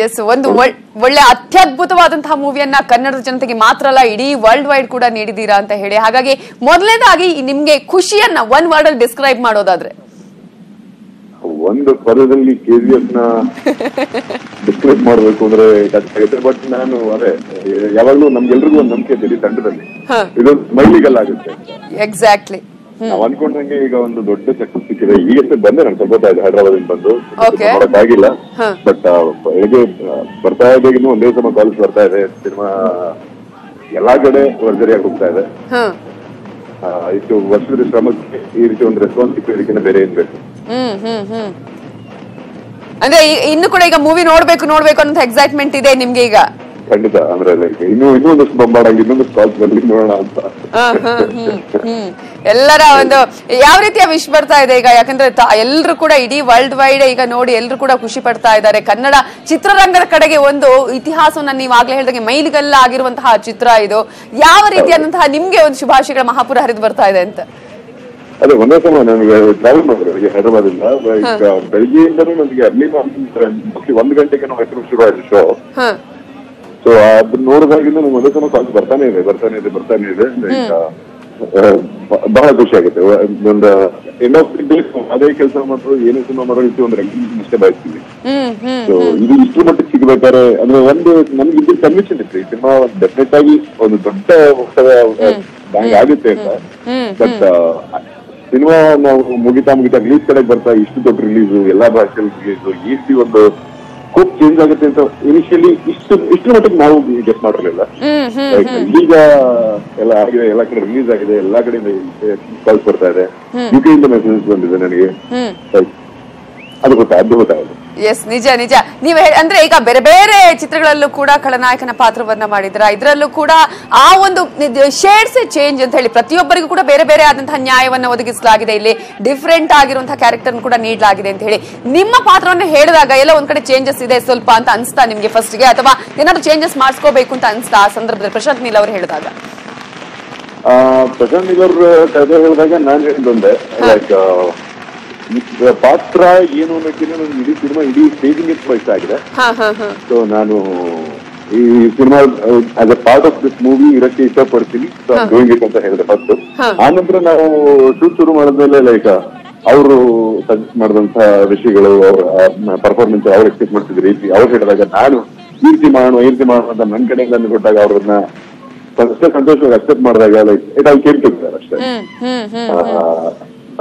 ಎಸ್, ಒಂದು ಒಳ್ಳೆ ಅತ್ಯದ್ಭುತವಾದಂತಹ ಮೂವಿಯನ್ನ ಕನ್ನಡದ ಜನತೆಗೆ ಮಾತ್ರ ಅಲ್ಲ, ಇಡೀ ವರ್ಲ್ಡ್ ವೈಡ್ ಕೂಡ ನೀಡಿದೀರಾ ಅಂತ ಹೇಳಿ. ಹಾಗಾಗಿ ಮೊದಲನೇದಾಗಿ ನಿಮ್ಗೆ ಖುಷಿಯನ್ನ ಒನ್ ವರ್ಡ್ ಅಲ್ಲಿ ಡಿಸ್ಕ್ರೈಬ್ ಮಾಡೋದಾದ್ರೆ? ಒಂದು ಪದದಲ್ಲಿ KGF ನ ಡಿಸ್ಕ್ರೈಬ್ ಮಾಡಬೇಕು ಅಂದ್ರೆ ಕಷ್ಟ. ಬಟ್ ನಾನು ಯಾವಾಗ್ಲೂ ನಮ್ಗೆಲ್ರಿಗೂ ಒಂದು ನಂಬಿಕೆ ಇದೆ, ತಂಡದಲ್ಲಿ ಇದೊಂದು ಸ್ಮೈಲಿಗಲ್ಲಾಗುತ್ತೆ. ಎಕ್ಸಾಕ್ಟ್ಲಿ. ನಾವ್ ಅನ್ಕೊಂಡಂಗೆ ಈಗ ಒಂದು ದೊಡ್ಡ ಸಕ್ಸಸ್ ಸಿಕ್ಕಿದೆ. ಈಗಷ್ಟೇ ಬಂದೆ, ನಾನು ಸ್ವಲ್ಪ ಹೈದರಾಬಾದ್ ಬಂದು ಮಾಡೋಕ್ಕಾಗಿಲ್ಲ. ಬಟ್ ಹೇಗೆ ಬರ್ತಾ ಇದೆ, ಇನ್ನು ಒಂದೇ ಸಮ ಕಾಲ್ಸ್ ಬರ್ತಾ ಇದೆ. ಸಿನಿಮಾ ಎಲ್ಲಾ ಕಡೆ ಭರ್ಜರಿಯಾಗಿ ಹೋಗ್ತಾ ಇದೆ. ಇಷ್ಟು ವರ್ಷದ ಶ್ರಮಕ್ಕೆ ಈ ರೀತಿ ಒಂದು ರೆಸ್ಪಾನ್ಸ್ ಸಿಕ್ಕೋದಕ್ಕಿಂತ ಬೇರೆ ಏನ್ ಬೇಕು? ಅಂದ್ರೆ ಇನ್ನು ಕೂಡ ಈಗ ಮೂವಿ ನೋಡ್ಬೇಕು ಅನ್ನೋ ಎಕ್ಸೈಟ್ಮೆಂಟ್ ಇದೆ ನಿಮ್ಗೆ ಈಗ? ಖಂಡಿತ. ಅಂದ್ರೆ ಇನ್ನೊಂದಷ್ಟು ಬಂಬಾಡಂಗೆ ಇನ್ನೊಂದಷ್ಟು ಕಾಲ್ಸ್ ಬರ್ಲಿ ನೋಡೋಣ ಅಂತ. ಎಲ್ಲರ ಒಂದು ಯಾವ ರೀತಿಯ ವಿಶ್ ಬರ್ತಾ ಇದೆ ಈಗ? ಯಾಕಂದ್ರೆ ಎಲ್ರು ಕೂಡ ಇಡೀ ವರ್ಲ್ಡ್ ವೈಡ್ ಈಗ ನೋಡಿ ಎಲ್ರು ಕೂಡ ಖುಷಿ ಪಡ್ತಾ ಇದ್ದಾರೆ. ಕನ್ನಡ ಚಿತ್ರರಂಗದ ಕಡೆಗೆ ಒಂದು ಇತಿಹಾಸವನ್ನ ನೀವಾಗ್ಲೇ ಹೇಳಿದಂಗೆ ಮೈಲಿಗಲ್ಲ ಆಗಿರುವಂತಹ ಚಿತ್ರ ಇದು. ಯಾವ ರೀತಿಯಾದಂತಹ ನಿಮ್ಗೆ ಒಂದು ಶುಭಾಶಯಗಳ ಮಹಾಪುರ ಹರಿದು ಬರ್ತಾ ಇದೆ ಅಂತ? ಅದೇ ಒಂದೇ ಸಮ ನನಗೆ ಟ್ರಾವೆಲ್ ಮಾಡಿದ್ರೆ ಹೈದರಾಬಾದಿಂದ ಬೆಳಿಗ್ಗೆಯಿಂದನೂ ನನಗೆ ಅರ್ಲಿ ಮಾರ್ನಿಂಗ್ 1 ಗಂಟೆಗೆ ನಾವು ಹೆಸರು ಶುರು ಆಯ್ತು ಶೋ. ಸೊ ಅದನ್ನ ನೋಡಿದಾಗಿಂದ ನಮ್ಗೆ ಒಂದೇ ಸಮ ಕಾಲ್ಸ್ ಬರ್ತಾನೆ ಇದೆ. ಬಹಳ ಖುಷಿ ಆಗುತ್ತೆ. ಒಂದು ಎಂಡ್ ಆಫ್ ದಿ ಡೇ ಅದೇ ಕೆಲಸ ಮಾಡೋದು, ಏನೇ ಸಿನಿಮಾ ಮಾಡೋದು ಒಂದು ರೆಕಗ್ನಿಷನ್ ಇಷ್ಟೇ ಬಯಸ್ತೀವಿ. ಸೊ ಇದು ಇಷ್ಟು ಮಟ್ಟಿಗೆ ಸಿಗ್ಬೇಕಾದ್ರೆ ಅಂದ್ರೆ ಒಂದು ನಮ್ಗೆ ಇದ್ದು ಕನ್ವಿಕ್ಷನ್ ಇತ್ತು, ಈ ಸಿನಿಮಾ ಡೆಫಿನೆಟ್ ಆಗಿ ಒಂದು ದೊಡ್ಡ ಬ್ಯಾಂಗ್ ಆಗುತ್ತೆ ಅಂತ. ಬಟ್ ಸಿನಿಮಾ ನಾವು ಮುಗಿತಾ ರಿಲೀಸ್ ಕಡೆಗೆ ಬರ್ತಾ ಇಷ್ಟು ದೊಡ್ಡ ರಿಲೀಸು, ಎಲ್ಲಾ ಭಾಷೆಯಲ್ಲಿ ರಿಲೀಸು, ಈ ರೀತಿ ಒಂದು ಸ್ಕೋಪ್ ಚೇಂಜ್ ಆಗುತ್ತೆ ಅಂತ ಇನಿಷಿಯಲಿ ಇಷ್ಟು ಮಟ್ಟಿಗೆ ನಾವು ಗೆಸ್ ಮಾಡಿರ್ಲಿಲ್ಲ. ಈಗ ಎಲ್ಲ ಆಗಿದೆ, ಎಲ್ಲಾ ಕಡೆ ರಿಲೀಸ್ ಆಗಿದೆ, ಎಲ್ಲಾ ಕಡೆ ಕಾಲ್ಸ್ ಬರ್ತಾ ಇದೆ. UK ಇಂದ ಮೆಸೇಜ್ ಬಂದಿದೆ ನನಗೆ. ಅದು ಗೊತ್ತಾಗಿದೆ. ಎಸ್, ನಿಜ ನಿಜ. ನೀವ್ ಅಂದ್ರೆ ಈಗ ಬೇರೆ ಬೇರೆ ಚಿತ್ರಗಳಲ್ಲೂ ಕೂಡ ಖಳನಾಯಕನ ಪಾತ್ರವನ್ನ ಮಾಡಿದ್ರ, ಇದ್ರಲ್ಲೂ ಕೂಡ ಆ ಒಂದು ಶೇಡ್ಸ್ ಚೇಂಜ್ ಅಂತ ಹೇಳಿ ಪ್ರತಿಯೊಬ್ಬರಿಗೂ ಕೂಡ ಬೇರೆ ಬೇರೆ ಆದಂತಹ ನ್ಯಾಯವನ್ನ ಒದಗಿಸಲಾಗಿದೆ. ಇಲ್ಲಿ ಡಿಫ್ರೆಂಟ್ ಆಗಿರುವಂತಹ ಕ್ಯಾರೆಕ್ಟರ್ ಕೂಡ ನೀಡಲಾಗಿದೆ ಅಂತ ಹೇಳಿ ನಿಮ್ಮ ಪಾತ್ರವನ್ನ ಹೇಳಿದಾಗ ಎಲ್ಲ ಒಂದ್ ಕಡೆ ಚೇಂಜಸ್ ಇದೆ ಸ್ವಲ್ಪ ಅಂತ ಅನ್ಸ್ತಾ ನಿಮ್ಗೆ ಫಸ್ಟ್ ಗೆ, ಅಥವಾ ಏನಾದ್ರು ಚೇಂಜಸ್ ಮಾಡಿಸ್ಕೋಬೇಕು ಅಂತ ಅನ್ಸ್ತಾ ಆ ಸಂದರ್ಭದಲ್ಲಿ ಪ್ರಶಾಂತ್ ನೀಲ್ ಅವರು ಹೇಳಿದಾಗ? ಪ್ರಶಾಂತ್ ನೀಲ್ ಅವರು ಕಥೆ ಹೇಳಿದಾಗ ನಾನು ಹೇಳಿದೊಂದೆ, ಲೈಕ್ ಪಾತ್ರ ಏನು ಅನ್ನೋಕ್ಕಿಂತ ನನಗೆ ಇಡೀ ಸಿನಿಮಾ ಇಡೀ ಸ್ಟೇಜಿಂಗ್ ತುಂಬಾ ಇಷ್ಟ ಆಗಿದೆ. ಸೊ ನಾನು ಈ cinema as a part of this movie ಇರಕ್ಕೆ ಇಷ್ಟಪಡ್ತೀನಿ ಡೂಯಿಂಗ್ ಇಟ್ ಅಂತ ಹೇಳಿದೆ ಫಸ್ಟ್. ಆನಂತರ ನಾವು ಶೂಟ್ ಶುರು ಮಾಡಿದ್ಮೇಲೆ ಲೈಕ್ ಅವರು ಸಜೆಸ್ಟ್ ಮಾಡಿದಂತ ವಿಷಯಗಳು, ಅವ್ರ ಪರ್ಫಾರ್ಮೆನ್ಸ್ ಅವ್ರು ಎಕ್ಸ್ಪೆಕ್ಟ್ ಮಾಡ್ತಿದ್ದ ರೀತಿ ಅವ್ರು ಹೇಳಿದಾಗ ನಾನು ಈ ರೀತಿ ಮಾಡೋಣ ಅಂತ ನನ್ನ ಕಡೆಯಿಂದ ಕೊಟ್ಟಾಗ ಅವ್ರನ್ನ ಅಷ್ಟೇ ಸಂತೋಷವಾಗಿ ಅಕ್ಸೆಪ್ಟ್ ಮಾಡಿದಾಗ like it all came together ಅಷ್ಟೇ.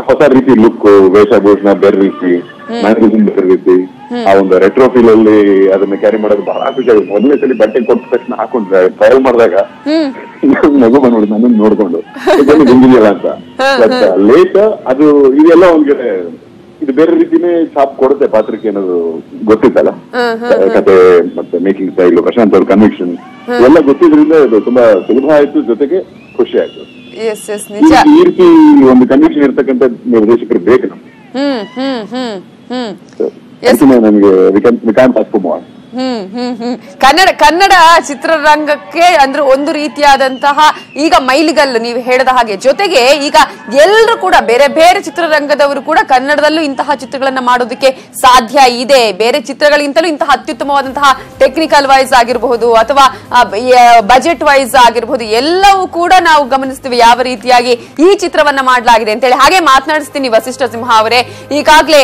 ಹೊಸ ರೀತಿ ಲುಕ್, ವೇಷಭೂಷಣ ಬೇರೆ ರೀತಿ, ಮ್ಯಾನೇಜಿಂಗ್ ಬೇರೆ ರೀತಿ, ಆ ಒಂದು ರೆಟ್ರೋ ಫೀಲ್ ಅಲ್ಲಿ ಅದನ್ನ ಕ್ಯಾರಿ ಮಾಡೋದು ಬಹಳ ಖುಷಿ ಆಗುತ್ತೆ. ಮೊದಲನೇ ಸಲ ಬಟ್ಟೆ ಕೊಟ್ಟ ತಕ್ಷಣ ಹಾಕೊಂಡ್ರೆ ಟ್ರಯಲ್ ಮಾಡಿದಾಗ ನಗು ಬಂದ್ಬಿಡುದು ನನ್ನ ನೋಡ್ಕೊಂಡು ಹಿಂಗಿದೆಯಲ್ಲ ಅಂತ. ಬಟ್ ಲೇಟ್ ಅದು ಇದೆಲ್ಲ ಒಂದ್ ಕಡೆ ಇದು ಬೇರೆ ರೀತಿನೇ ಛಾಪ್ ಕೊಡುತ್ತೆ ಪಾತ್ರಕ್ಕೆ ಅನ್ನೋದು ಗೊತ್ತಿತ್ತಲ್ಲ. ಕತೆ ಮತ್ತೆ ಮೇಕಿಂಗ್ ಸ್ಟೈಲ್, ಪ್ರಶಾಂತ್ ಅವ್ರ ಕನ್ವಿಕ್ಷನ್ ಎಲ್ಲ ಗೊತ್ತಿದ್ರಿಂದ ಇದು ತುಂಬಾ ಸುಲಭ ಆಯ್ತು, ಜೊತೆಗೆ ಖುಷಿ ಆಯ್ತು. ಈ ರೀತಿ ಒಂದು ಕನ್ವಿಕ್ಷನ್ ಇರ್ತಕ್ಕಂಥ ನಿರ್ದೇಶಕರು ಬೇಕು ನಮ್ಗೆ. ನಮಗೆ ಕನ್ನಡ ಚಿತ್ರರಂಗಕ್ಕೆ ಅಂದ್ರೆ ಒಂದು ರೀತಿಯಾದಂತಹ ಈಗ ಮೈಲಿಗಲ್ಲು ನೀವು ಹೇಳಿದ ಹಾಗೆ. ಜೊತೆಗೆ ಈಗ ಎಲ್ಲರೂ ಕೂಡ ಬೇರೆ ಬೇರೆ ಚಿತ್ರರಂಗದವರು ಕೂಡ ಕನ್ನಡದಲ್ಲೂ ಇಂತಹ ಚಿತ್ರಗಳನ್ನ ಮಾಡೋದಕ್ಕೆ ಸಾಧ್ಯ ಇದೆ. ಬೇರೆ ಚಿತ್ರಗಳಿಗಿಂತಲೂ ಇಂತಹ ಅತ್ಯುತ್ತಮವಾದಂತಹ ಟೆಕ್ನಿಕಲ್ ವೈಸ್ ಆಗಿರಬಹುದು ಅಥವಾ ಬಜೆಟ್ ವೈಸ್ ಆಗಿರಬಹುದು, ಎಲ್ಲವೂ ಕೂಡ ನಾವು ಗಮನಿಸ್ತೀವಿ ಯಾವ ರೀತಿಯಾಗಿ ಈ ಚಿತ್ರವನ್ನ ಮಾಡಲಾಗಿದೆ ಅಂತ ಹೇಳಿ. ಹಾಗೆ ಮಾತನಾಡಿಸ್ತೀನಿ ವಸಿಷ್ಠ ಸಿಂಹ ಅವರೇ, ಈಗಾಗಲೇ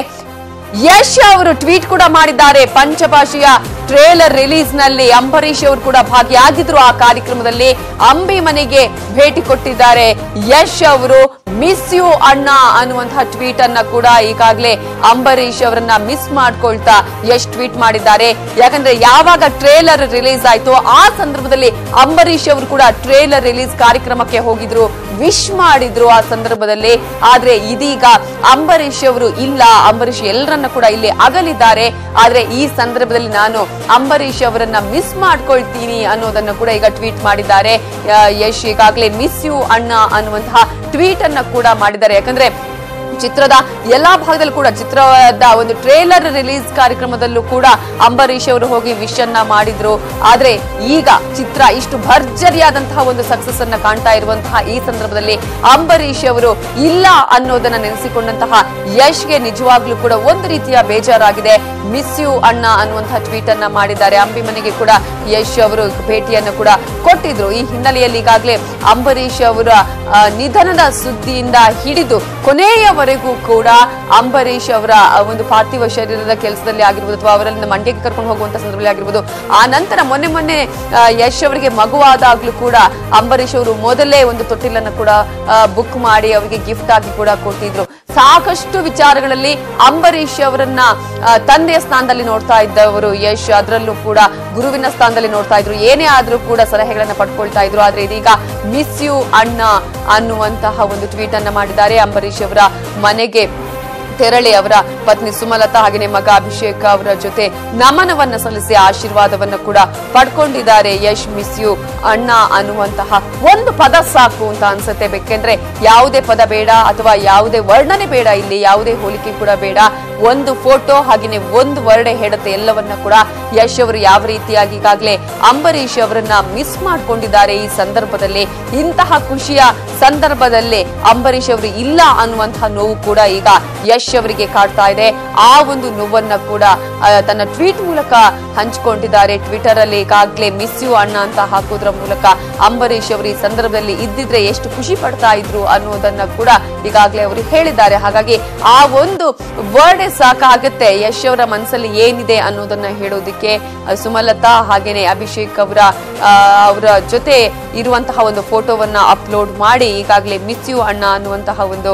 ಯಶ್ ಅವರು ಟ್ವೀಟ್ ಕೂಡ ಮಾಡಿದ್ದಾರೆ. ಪಂಚಭಾಷೆಯ ಟ್ರೇಲರ್ ರಿಲೀಸ್ ನಲ್ಲಿ ಅಂಬರೀಶ್ ಅವರು ಕೂಡ ಭಾಗಿಯಾಗಿದ್ರು. ಆ ಕಾರ್ಯಕ್ರಮದಲ್ಲಿ ಅಂಬಿ ಮನೆಗೆ ಭೇಟಿ ಕೊಟ್ಟಿದ್ದಾರೆ ಯಶ್ ಅವರು. ಮಿಸ್ ಯು ಅಣ್ಣ ಅನ್ನುವಂತಹ ಟ್ವೀಟ್ ಅನ್ನ ಕೂಡ ಈಗಾಗಲೇ ಅಂಬರೀಶ್ ಅವರನ್ನ ಮಿಸ್ ಮಾಡ್ಕೊಳ್ತಾ ಯಶ್ ಟ್ವೀಟ್ ಮಾಡಿದ್ದಾರೆ. ಯಾಕಂದ್ರೆ ಯಾವಾಗ ಟ್ರೇಲರ್ ರಿಲೀಸ್ ಆಯ್ತು ಆ ಸಂದರ್ಭದಲ್ಲಿ ಅಂಬರೀಶ್ ಅವರು ಕೂಡ ಟ್ರೇಲರ್ ರಿಲೀಸ್ ಕಾರ್ಯಕ್ರಮಕ್ಕೆ ಹೋಗಿದ್ರು, ವಿಶ್ ಮಾಡಿದ್ರು ಆ ಸಂದರ್ಭದಲ್ಲಿ. ಆದ್ರೆ ಇದೀಗ ಅಂಬರೀಶ್ ಅವರು ಇಲ್ಲ, ಅಂಬರೀಶ್ ಎಲ್ಲರನ್ನ ಕೂಡ ಇಲ್ಲಿ ಅಗಲಿದ್ದಾರೆ. ಆದ್ರೆ ಈ ಸಂದರ್ಭದಲ್ಲಿ ನಾನು ಅಂಬರೀಶ್ ಅವರನ್ನ ಮಿಸ್ ಮಾಡ್ಕೊಳ್ತೀನಿ ಅನ್ನೋದನ್ನ ಕೂಡ ಈಗ ಟ್ವೀಟ್ ಮಾಡಿದ್ದಾರೆ ಯಶ್. ಈಗಾಗಲೇ ಮಿಸ್ ಯು ಅಣ್ಣ ಅನ್ನುವಂತಹ ಟ್ವೀಟ್ ಅನ್ನ ಕೂಡ ಮಾಡಿದ್ದಾರೆ. ಯಾಕಂದ್ರೆ ಚಿತ್ರದ ಎಲ್ಲಾ ಭಾಗದಲ್ಲೂ ಕೂಡ ಚಿತ್ರದ ಒಂದು ಟ್ರೇಲರ್ ರಿಲೀಸ್ ಕಾರ್ಯಕ್ರಮದಲ್ಲೂ ಕೂಡ ಅಂಬರೀಶ್ ಅವರು ಹೋಗಿ ವಿಶ್ ಅನ್ನ ಮಾಡಿದ್ರು. ಆದ್ರೆ ಈಗ ಚಿತ್ರ ಇಷ್ಟು ಭರ್ಜರಿಯಾದಂತಹ ಒಂದು ಸಕ್ಸಸ್ ಅನ್ನ ಕಾಣ್ತಾ ಇರುವಂತಹ ಈ ಸಂದರ್ಭದಲ್ಲಿ ಅಂಬರೀಶ್ ಅವರು ಇಲ್ಲ ಅನ್ನೋದನ್ನ ನೆನೆಸಿಕೊಂಡಂತಹ ಯಶ್ಗೆ ನಿಜವಾಗ್ಲೂ ಕೂಡ ಒಂದು ರೀತಿಯ ಬೇಜಾರಾಗಿದೆ. ಮಿಸ್ ಯು ಅಣ್ಣ ಅನ್ನುವಂತಹ ಟ್ವೀಟ್ ಅನ್ನ ಮಾಡಿದ್ದಾರೆ. ಅಂಬಿ ಮನೆಗೆ ಕೂಡ ಯಶ್ ಅವರು ಭೇಟಿಯನ್ನು ಕೂಡ ಕೊಟ್ಟಿದ್ರು. ಈ ಹಿನ್ನೆಲೆಯಲ್ಲಿ ಈಗಾಗಲೇ ಅಂಬರೀಶ್ ಅವರ ನಿಧನದ ಸುದ್ದಿಯಿಂದ ಹಿಡಿದು ಕೊನೆಯವರೆಗೂ ಕೂಡ ಅಂಬರೀಶ್ ಅವರ ಒಂದು ಪಾರ್ಥಿವ ಶರೀರದ ಕೆಲಸದಲ್ಲಿ ಆಗಿರ್ಬೋದು ಅಥವಾ ಅವರನ್ನ ಮಂಡ್ಯಕ್ಕೆ ಕರ್ಕೊಂಡು ಹೋಗುವಂತ ಸಂದರ್ಭದಲ್ಲಿ ಆಗಿರ್ಬೋದು. ಆ ನಂತರ ಮೊನ್ನೆ ಯಶ್ ಅವರಿಗೆ ಮಗುವಾದಾಗ್ಲೂ ಕೂಡ ಅಂಬರೀಶ್ ಅವರು ಮೊದಲೇ ಒಂದು ತೊಟ್ಟಿಲನ್ನು ಕೂಡ ಬುಕ್ ಮಾಡಿ ಅವರಿಗೆ ಗಿಫ್ಟ್ ಆಗಿ ಕೂಡ ಕೊಟ್ಟಿದ್ರು. ಸಾಕಷ್ಟು ವಿಚಾರಗಳಲ್ಲಿ ಅಂಬರೀಶ್ ಅವರನ್ನ ತಂದೆಯ ಸ್ಥಾನದಲ್ಲಿ ನೋಡ್ತಾ ಇದ್ದವರು ಯಶ್, ಅದರಲ್ಲೂ ಕೂಡ ಗುರುವಿನ ಸ್ಥಾನದಲ್ಲಿ ನೋಡ್ತಾ ಇದ್ರು. ಏನೇ ಆದ್ರೂ ಕೂಡ ಸಲಹೆಗಳನ್ನ ಪಡ್ಕೊಳ್ತಾ ಇದ್ರು. ಆದ್ರೆ ಇದೀಗ ಮಿಸ್ ಯು ಅಣ್ಣ ಅನ್ನುವಂತಹ ಒಂದು ಟ್ವೀಟ್ ಅನ್ನ ಮಾಡಿದ್ದಾರೆ. ಅಂಬರೀಶ್ ಅವರ ಮನೆಗೆ ತೆರಳಿ ಅವರ ಪತ್ನಿ ಸುಮಲತಾ ಹಾಗೆಯೇ ಮಗ ಅಭಿಷೇಕ್ ಅವರ ಜೊತೆ ನಮನವನ್ನ ಸಲ್ಲಿಸಿ ಆಶೀರ್ವಾದವನ್ನ ಕೂಡ ಪಡ್ಕೊಂಡಿದ್ದಾರೆ ಯಶ್. ಮಿಸ್ ಯು ಅಣ್ಣ ಅನ್ನುವಂತಹ ಒಂದು ಪದ ಸಾಕು ಅಂತ ಅನ್ಸುತ್ತೆ. ಬೇಕೆಂದ್ರೆ ಯಾವುದೇ ಪದ ಬೇಡ ಅಥವಾ ಯಾವುದೇ ವರ್ಣನೆ ಬೇಡ, ಇಲ್ಲಿ ಯಾವುದೇ ಹೋಲಿಕೆ ಕೂಡ ಬೇಡ. ಒಂದು ಫೋಟೋ ಹಾಗೆಯೇ ಒಂದು ವರ್ಡ್ ಹೇಳುತ್ತೆ ಎಲ್ಲವನ್ನ ಕೂಡ. ಯಶ್ ಅವರು ಯಾವ ರೀತಿಯಾಗಿ ಈಗಾಗಲೇ ಅಂಬರೀಶ್ ಅವರನ್ನ ಮಿಸ್ ಮಾಡ್ಕೊಂಡಿದ್ದಾರೆ. ಈ ಸಂದರ್ಭದಲ್ಲಿ ಇಂತಹ ಖುಷಿಯ ಸಂದರ್ಭದಲ್ಲಿ ಅಂಬರೀಶ್ ಅವರು ಇಲ್ಲ ಅನ್ನುವಂತಹ ನೋವು ಕೂಡ ಈಗ ಯಶ್ ಅವರಿಗೆ ಕಾಡ್ತಾ ಇದೆ. ಆ ಒಂದು ನೋವನ್ನ ಕೂಡ ತನ್ನ ಟ್ವೀಟ್ ಮೂಲಕ ಹಂಚಿಕೊಂಡಿದ್ದಾರೆ. ಟ್ವಿಟರ್ ಅಲ್ಲಿ ಈಗಾಗಲೇ ಮಿಸ್ ಯು ಅಣ್ಣ ಅಂತ ಹಾಕೋದ್ರ ಮೂಲಕ ಅಂಬರೀಶ್ ಅವರು ಈ ಸಂದರ್ಭದಲ್ಲಿ ಇದ್ದಿದ್ರೆ ಎಷ್ಟು ಖುಷಿ ಪಡ್ತಾ ಇದ್ರು ಅನ್ನೋದನ್ನ ಕೂಡ ಈಗಾಗಲೇ ಅವರು ಹೇಳಿದ್ದಾರೆ. ಹಾಗಾಗಿ ಆ ಒಂದು ವರ್ಡ್ ಸಾಕಾಗುತ್ತೆ ಯಶ್ ಅವರ ಮನಸ್ಸಲ್ಲಿ ಏನಿದೆ ಅನ್ನೋದನ್ನ ಹೇಳೋದಿಕ್ಕೆ. ಸುಮಲತಾ ಹಾಗೇನೆ ಅಭಿಷೇಕ್ ಅವರ ಜೊತೆ ಇರುವಂತಹ ಒಂದು ಫೋಟೋವನ್ನ ಅಪ್ಲೋಡ್ ಮಾಡಿ ಈಗಾಗಲೇ ಮಿಸ್ ಯು ಅಣ್ಣ ಅನ್ನುವಂತಹ ಒಂದು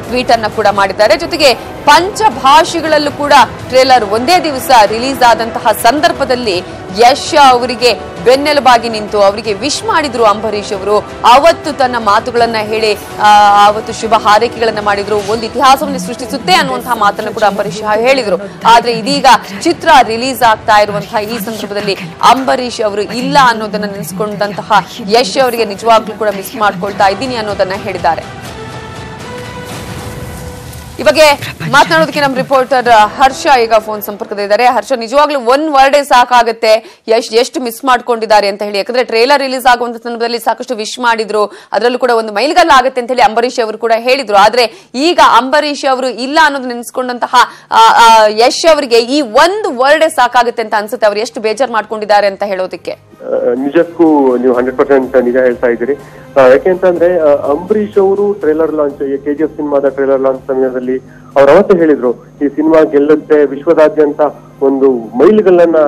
ಟ್ವೀಟ್ ಅನ್ನ ಕೂಡ ಮಾಡಿದ್ದಾರೆ. ಜೊತೆಗೆ ಪಂಚಭಾಷೆಗಳಲ್ಲೂ ಕೂಡ ಟ್ರೇಲರ್ ಒಂದೇ ದಿವಸ ರಿಲೀಸ್ ಆದಂತಹ ಸಂದರ್ಭದಲ್ಲಿ ಯಶ್ ಅವರಿಗೆ ಬೆನ್ನೆಲುಬಾಗಿ ನಿಂತು ಅವರಿಗೆ ವಿಶ್ ಮಾಡಿದ್ರು ಅಂಬರೀಶ್ ಅವರು. ಅವತ್ತು ತನ್ನ ಮಾತುಗಳನ್ನ ಹೇಳಿ ಅವತ್ತು ಶುಭ ಹಾರೈಕೆಗಳನ್ನ ಮಾಡಿದ್ರು. ಒಂದು ಇತಿಹಾಸವನ್ನು ಸೃಷ್ಟಿಸುತ್ತೆ ಅನ್ನುವಂತಹ ಮಾತನ್ನು ಕೂಡ ಅಂಬರೀಶ್ ಹೇಳಿದ್ರು. ಆದ್ರೆ ಇದೀಗ ಚಿತ್ರ ರಿಲೀಸ್ ಆಗ್ತಾ ಇರುವಂತಹ ಈ ಸಂದರ್ಭದಲ್ಲಿ ಅಂಬರೀಶ್ ಅವರು ಇಲ್ಲ ಅನ್ನೋದನ್ನ ನೆನೆಸ್ಕೊಂಡಂತಹ ಯಶ್ ಅವರಿಗೆ ನಿಜವಾಗ್ಲೂ ಕೂಡ ಮಿಸ್ ಮಾಡ್ಕೊಳ್ತಾ ಇದ್ದೀನಿ ಅನ್ನೋದನ್ನ ಹೇಳಿದ್ದಾರೆ. ಈ ಬಗ್ಗೆ ಮಾತನಾಡೋದಕ್ಕೆ ನಮ್ಮ ರಿಪೋರ್ಟರ್ ಹರ್ಷ ಈಗ ಫೋನ್ ಸಂಪರ್ಕದಲ್ಲಿದ್ದಾರೆ. ಹರ್ಷ, ನಿಜವಾಗ್ಲೂ ಒಂದ್ ವರ್ಡೇ ಸಾಕಾಗುತ್ತೆ ಎಷ್ಟು ಮಿಸ್ ಮಾಡ್ಕೊಂಡಿದ್ದಾರೆ ಅಂತ ಹೇಳಿ. ಯಾಕಂದ್ರೆ ಟ್ರೇಲರ್ ರಿಲೀಸ್ ಆಗುವಂತ ಸಂದರ್ಭದಲ್ಲಿ ಸಾಕಷ್ಟು ವಿಶ್ ಮಾಡಿದ್ರು, ಅದರಲ್ಲೂ ಕೂಡ ಒಂದು ಮೈಲಿಗಲ್ಲ ಆಗುತ್ತೆ ಅಂತ ಹೇಳಿ ಅಂಬರೀಶ್ ಅವರು ಕೂಡ ಹೇಳಿದ್ರು. ಆದ್ರೆ ಈಗ ಅಂಬರೀಶ್ ಅವರು ಇಲ್ಲ ಅನ್ನೋದು ನೆನೆಸ್ಕೊಂಡಂತಹ ಯಶ್ ಅವರಿಗೆ ಈ ಒಂದು ವರ್ಡೇ ಸಾಕಾಗುತ್ತೆ ಅಂತ ಅನ್ಸುತ್ತೆ. ಅವ್ರು ಎಷ್ಟು ಬೇಜಾರ್ ಮಾಡ್ಕೊಂಡಿದ್ದಾರೆ ಅಂತ ಹೇಳೋದಕ್ಕೆ. ನಿಜಕ್ಕೂ ನೀವು 100% ನಿಜ ಹೇಳ್ತಾ ಇದ್ದೀರಿ. ಯಾಕೆಂತಂದ್ರೆ ಅಂಬರೀಶ್ ಅವರು ಟ್ರೇಲರ್ ಲಾಂಚ್ KGF ಸಿನಿಮಾದ ಟ್ರೇಲರ್ ಲಾಂಚ್ ಸಮಯದಲ್ಲಿ ಅವ್ರು ಅವತ್ತೇ ಹೇಳಿದ್ರು ಈ ಸಿನಿಮಾ ಗೆಲ್ಲುತ್ತೆ, ವಿಶ್ವದಾದ್ಯಂತ ಒಂದು ಮೈಲಿಗಲ್ಲನ್ನ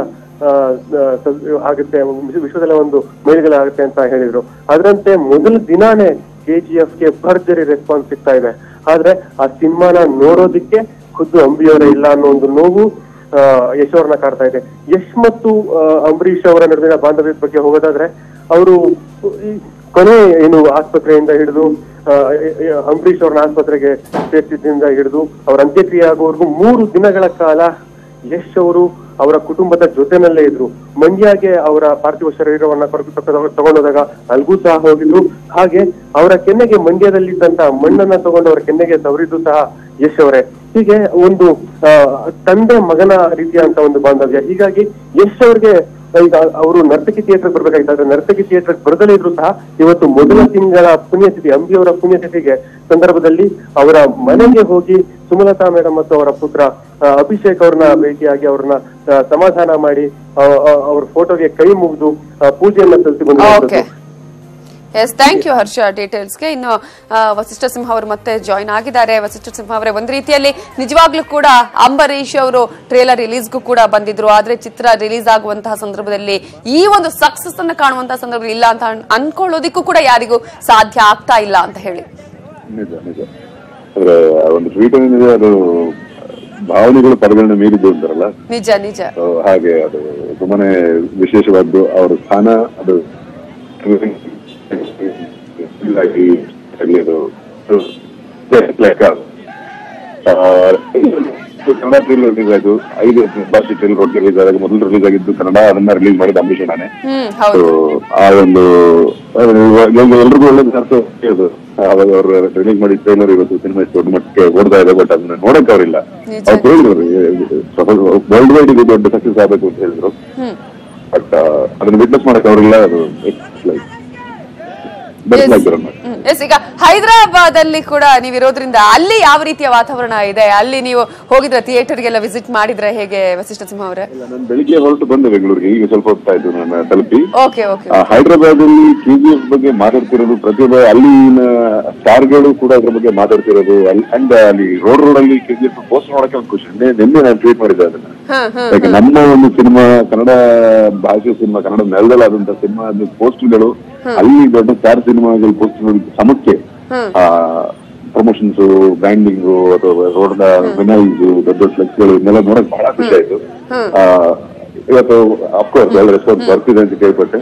ಆಗುತ್ತೆ, ವಿಶ್ವದಲ್ಲೇ ಒಂದು ಮೈಲಿಗಲ್ಲಾಗುತ್ತೆ ಅಂತ ಹೇಳಿದ್ರು. ಅದರಂತೆ ಮೊದಲ ದಿನಾನೇ KGFಗೆ ಭರ್ಜರಿ ರೆಸ್ಪಾನ್ಸ್ ಸಿಗ್ತಾ ಇದೆ. ಆದ್ರೆ ಆ ಸಿನಿಮಾನ ನೋಡೋದಿಕ್ಕೆ ಖುದ್ದು ಅಂಬಿಯವರೇ ಇಲ್ಲ ಅನ್ನೋ ಒಂದು ನೋವು ಯಶ್ ಅವ್ರನ್ನ ಕಾಡ್ತಾ ಇದೆ. ಯಶ್ ಮತ್ತು ಅಂಬರೀಶ್ ಅವರ ನಡುವಿನ ಬಾಂಧವ್ಯದ ಬಗ್ಗೆ ಹೋಗೋದಾದ್ರೆ ಅವರು ಕೊನೆ ಏನು ಆಸ್ಪತ್ರೆಯಿಂದ ಹಿಡಿದು ಅಂಬರೀಶ್ ಅವ್ರನ್ನ ಆಸ್ಪತ್ರೆಗೆ ಸೇರಿಸಿದ್ರಿಂದ ಹಿಡಿದು ಅವ್ರ ಅಂತ್ಯಕ್ರಿಯೆ ಆಗುವವರೆಗೂ 3 ದಿನಗಳ ಕಾಲ ಯಶ್ ಅವರು ಅವರ ಕುಟುಂಬದ ಜೊತೆನಲ್ಲೇ ಇದ್ರು. ಮಂಡ್ಯಗೆ ಅವರ ಪಾರ್ಥಿವ ಶರೀರವನ್ನ ತಗೊಂಡೋದಾಗ ಅಲ್ಗೂ ಸಹ ಹೋಗಿದ್ರು. ಹಾಗೆ ಅವರ ಕೆನ್ನೆಗೆ ಮಂಡ್ಯದಲ್ಲಿದ್ದಂತ ಮಣ್ಣನ್ನ ತಗೊಂಡು ಅವರ ಕೆನ್ನೆಗೆ ಸವರಿದ್ದು ಸಹ ಯಶ್ ಅವರೇ. ಹೀಗೆ ಒಂದು ತಂದೆ ಮಗನ ರೀತಿಯಂತ ಒಂದು ಬಾಂಧವ್ಯ. ಹೀಗಾಗಿ ಯಶ್ ಅವ್ರಿಗೆ ಈಗ ಅವರು ನರ್ತಕಿ ಥಿಯೇಟರ್ ಬರ್ಬೇಕಾಗಿತ್ತು, ನರ್ತಕಿ ಥಿಯೇಟರ್ ಬರದಲೇ ಇದ್ರು ಸಹ ಇವತ್ತು ಮೊದಲ ತಿಂಗಳ ಪುಣ್ಯತಿಥಿ, ಅಂಬಿಯವರ ಪುಣ್ಯತಿಥಿಗೆ ಸಂದರ್ಭದಲ್ಲಿ ಅವರ ಮನೆಗೆ ಹೋಗಿ ಸುಮಲತಾ ಮೇಡಮ್ ಮತ್ತು ಅವರ ಪುತ್ರ ಅಭಿಷೇಕ್ ಅವ್ರನ್ನ ಭೇಟಿಯಾಗಿ ಅವ್ರನ್ನ ಸಮಾಧಾನ ಮಾಡಿ ಅವ್ರ ಫೋಟೋಗೆ ಕೈ ಮುಗಿದು ಪೂಜೆಯನ್ನ ಸಲ್ಲಿಸಿ ಬಂದ. ಎಸ್, ಥ್ಯಾಂಕ್ ಯು ಹರ್ಷ ಡೀಟೇಲ್ಸ್ಗೆ. ಇನ್ನು ವಸಿಷ್ಠ ಸಿಂಹ ಅವರು ಮತ್ತೆ ಜಾಯ್ನ್ ಆಗಿದ್ದಾರೆ. ವಸಿಷ್ಠ ಸಿಂಹ ಅವರೇ, ಒಂದು ರೀತಿಯಲ್ಲಿ ನಿಜವಾಗ್ಲೂ ಕೂಡ ಅಂಬರೀಶ್ ಅವರು ಟ್ರೇಲರ್ ರಿಲೀಸ್ಗೂ ಕೂಡ ಬಂದಿದ್ರು. ಆದ್ರೆ ಚಿತ್ರ ರಿಲೀಸ್ ಆಗುವಂತಹ ಸಂದರ್ಭದಲ್ಲಿ ಈ ಒಂದು ಸಕ್ಸಸ್ ಅನ್ನ ಕಾಣುವಂತಹ ಸಂದರ್ಭದಲ್ಲಿ ಇಲ್ಲ ಅಂತ ಅನ್ಕೊಳ್ಳೋದಿಕ್ಕೂ ಕೂಡ ಯಾರಿಗೂ ಸಾಧ್ಯ ಆಗ್ತಾ ಇಲ್ಲ ಅಂತ ಹೇಳಿ. ನಿಜ ನಿಜ ಅಂದ್ರೆ ಒಂದು ಟ್ವೀಟ್ ಏನಿದೆ ಅದು ಭಾವನೆಗಳು ಪದಗಳನ್ನ ಮೀರಿದ್ದು ಅಂತಾರಲ್ಲ, ನಿಜ ನಿಜ. ಹಾಗೆ ಅದು ತುಂಬಾನೇ ವಿಶೇಷವಾದ್ದು. ಅವರ ಸ್ಥಾನ ಅದು ಕನ್ನಡ ಟ್ರೇಲರ್ ರಿಲೀಸ್ ಆಯ್ತು. 5 ಭಾಷೆ ಟ್ರೇಲರ್ ರಿಲೀಸ್ ಆದಾಗ ಮೊದಲು ರಿಲೀಸ್ ಆಗಿದ್ದು ಕನ್ನಡ, ಅದನ್ನ ರಿಲೀಸ್ ಮಾಡಿದ ಅಂಬರೀಷ್ ನಾನೇ. ಆ ಒಂದು ಎಲ್ರಿಗೂ ಒಳ್ಳೆ ಅರ್ಥ ಅದು. ಅವಾಗ ಅವ್ರು ರಿಲೀಸ್ ಮಾಡಿದ ಟ್ರೇಲರ್ ಇವತ್ತು ಸಿನಿಮಾ ದೊಡ್ಡ ಮಟ್ಟಕ್ಕೆ ಓಡ್ತಾ ಇದೆ. ಬಟ್ ಅದನ್ನ ನೋಡಕ್ ಅವ್ರಿಲ್ಲ. ಅವ್ರು ಹೇಳಿದ್ರು ವರ್ಲ್ಡ್ ವೈಡ್ ಇದು ದೊಡ್ಡ ಸಕ್ಸಸ್ ಆಗ್ಬೇಕು ಅಂತ ಹೇಳಿದ್ರು. ಬಟ್ ಅದನ್ನ ವಿಟ್ನೆಸ್ ಮಾಡಕ್ ಅವ್ರಿಲ್ಲ. ಅದು ಈಗ ಹೈದರಾಬಾದ್ ಅಲ್ಲಿ ಕೂಡ ನೀವಿರೋದ್ರಿಂದ ಅಲ್ಲಿ ಯಾವ ರೀತಿಯ ವಾತಾವರಣ ಇದೆ? ಅಲ್ಲಿ ನೀವು ಹೋಗಿದ್ರೆ ಥಿಯೇಟರ್ಗೆಲ್ಲ ವಿಸಿಟ್ ಮಾಡಿದ್ರೆ ಹೇಗೆ ವಸಿಷ್ಠ ಸಿಂಹ ಅವರೇ? ನಾನು ಬೆಳಿಗ್ಗೆ ಹೊರಟು ಬಂದೆ ಬೆಂಗಳೂರಿಗೆ, ಈಗ ಸ್ವಲ್ಪ ಹೊತ್ತಾ ಇದ್ದು ನಾನು ತಲುಪಿ. ಹೈದರಾಬಾದ್ ಅಲ್ಲಿ KGF ಬಗ್ಗೆ ಮಾತಾಡ್ತಿರೋದು ಪ್ರತಿಯೊಬ್ಬ ಅಲ್ಲಿನ ಸ್ಟಾರ್ಗಳು ಕೂಡ ಅದ್ರ ಬಗ್ಗೆ ಮಾತಾಡ್ತಿರೋದು. ಅಂಡ್ ಅಲ್ಲಿ ರೋಡ್ ಅಲ್ಲಿ KGF ಪೋಸ್ಟ್ ನೋಡಕ್ಕೆ ಒಂದು ಖುಷಿ. ನಿನ್ನೆ ನಾನು ಟ್ವೀಟ್ ಮಾಡಿದ್ದೆ ಅದನ್ನ. ಯಾಕೆ ನಮ್ಮ ಒಂದು ಸಿನಿಮಾ, ಕನ್ನಡ ಭಾಷೆ ಸಿನಿಮಾ, ಕನ್ನಡ ನೆಲದಲ್ಲಾದಂತ ಸಿನಿಮಾ ಪೋಸ್ಟ್ಗಳು ಅಲ್ಲಿ ದೊಡ್ಡ ಸ್ಟಾರ್ ಸಿನಿಮಾಗಳ ಪೋಸ್ಟರ್ ಸಮಸ್ಯೆ, ಪ್ರಮೋಷನ್ಸ್, ಬ್ರ್ಯಾಂಡಿಂಗು ಅಥವಾ ರೋಡ್ ವಿನೈಸ್, ದೊಡ್ಡ ಫ್ಲೆಕ್ಸ್ಗಳು ಇದನ್ನೆಲ್ಲ ನೋಡಕ್ ಬಹಳ ಖುಷಿ ಆಯ್ತು. ಇವತ್ತು ಅಫ್ಕೋರ್ಸ್ ಎಲ್ಲ ರೆಸ್ಪಾನ್ಸ್ ಬರ್ತಿದೆ ಅಂತ ಕೇಳ್ಪಟ್ಟೆ.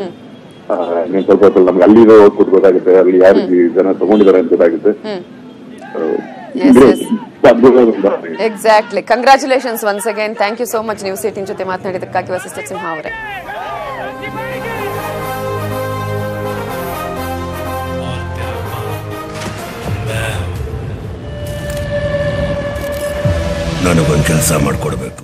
ಸ್ವಲ್ಪ ಹೊತ್ತಲ್ಲಿ ನಮ್ಗೆ ಅಲ್ಲಿ ಔಟ್ಪುಟ್ ಗೊತ್ತಾಗುತ್ತೆ, ಅಲ್ಲಿ ಯಾವ ರೀತಿ ಜನ ತಗೊಂಡಿದ್ದಾರೆ ಅಂತ ಗೊತ್ತಾಗುತ್ತೆ. Exactly. Congratulations once again. Thank you so much news 18 ಜೊತೆ ಮಾತನಾಡಿದ್ದಕ್ಕಾಗಿ ವಸಿಷ್ಠ ಸಿಂಹ ಅವರೇ. ನನಗೊಂದು ಕೆಲಸ ಮಾಡ್ಕೊಡ್ಬೇಕು.